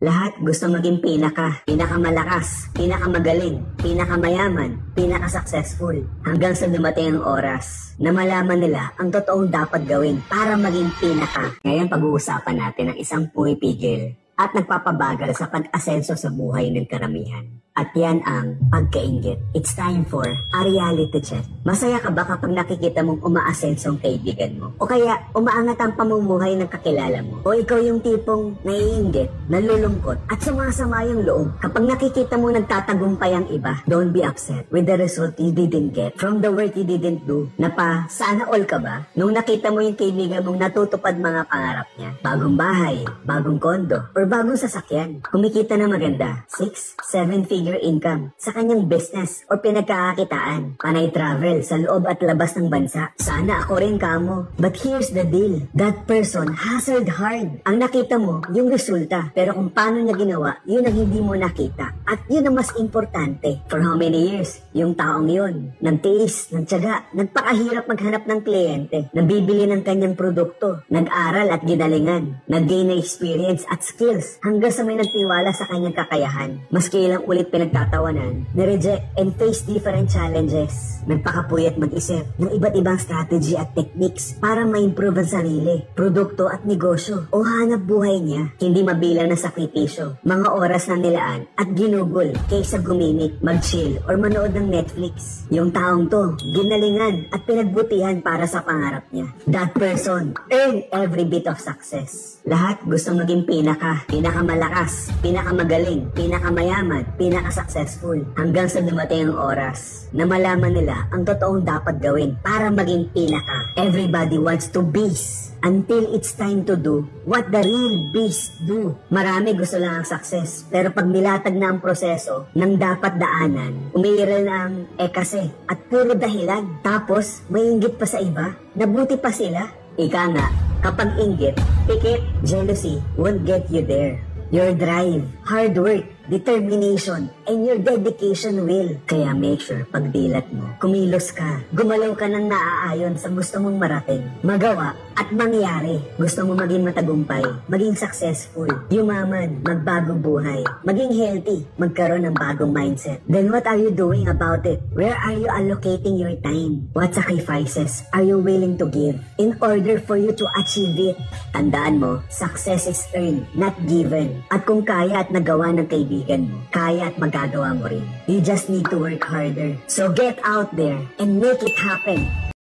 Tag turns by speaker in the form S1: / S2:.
S1: Lahat gusto maging pinakamalakas, pinakamagaling, pinakamayaman, pinaka-successful. Hanggang sa dumating ang oras na malaman nila ang totoong dapat gawin para maging pinaka. Ngayon pag-uusapan natin ang isang pumipigil at nagpapabagal sa pag-asenso sa buhay ng karamihan. At yan ang pagkainggit. It's time for a reality check. Masaya ka ba kapag nakikita mong umaasenso ang kaibigan mo? O kaya umaangat ang pamumuhay ng kakilala mo? O ikaw yung tipong naiinggit, nalulungkot, at sumasama yung loob kapag nakikita mo nagtatagumpay ang iba? Don't be upset with the result you didn't get from the work you didn't do. Na pa, sana all ka ba? Nung nakita mo yung kaibigan mong natutupad mga pangarap niya. Bagong bahay, bagong kondo, or bagong sasakyan. Kumikita na maganda. 6-7 figure income sa kanyang business o pinagkakakitaan. Panay travel sa loob at labas ng bansa. Sana ako rin kamo. But here's the deal. That person hustled hard. Ang nakita mo, yung resulta. Pero kung paano niya ginawa, yun ang hindi mo nakita. At yun ang mas importante. For how many years? Yung taong yun. Nagtiis, nagtiyaga, nagpakahirap maghanap ng kliyente. Nabibili ng kanyang produkto. Nag-aral at ginalingan. Nag-gain na experience at skills hanggang sa may nagtiwala sa kanyang kakayahan. Maski ilang ulit pinagtatawanan, nireject and face different challenges. Nagpakapuyat mag-isip ng iba't ibang strategy at techniques para ma-improve ang sarili, produkto at negosyo o hanap buhay niya. Hindi mabilang na sakripisyo, mga oras na nilaan at ginugol kaysa gumimik, mag-chill or manood ng Netflix. Yung taong to, ginalingan at pinagbutihan para sa pangarap niya. That person earned every bit of success. Lahat gusto maging pinakamalakas, pinakamagaling, pinakamayaman, pinaka-successful hanggang sa dumating ang oras na malaman nila ang totoong dapat gawin para maging pinaka. Everybody wants to beast until it's time to do what the real beast do. Marami gusto lang ang success, pero pag nilatag na ang proseso ng dapat daanan, umiiral na ang kasi at puro dahilan. Tapos may inggit pa sa iba, nabuti pa sila. Ika nga, kapag inggit, pikit, jealousy won't get you there. Your drive, hard work, determination, and your dedication will. Kaya make sure pagdilat mo, kumilos ka, gumalaw ka ng naaayon sa gusto mong marating, magawa at mangyari. Gusto mo maging matagumpay, maging successful, yumaman, magbago buhay, maging healthy, magkaroon ng bagong mindset. Then what are you doing about it? Where are you allocating your time? What sacrifices are you willing to give in order for you to achieve it? Tandaan mo, success is earned, not given. At kung kaya at nagawa ng kaibigan mo, kaya at magagawa mo rin. You just need to work harder. So get out there and make it happen.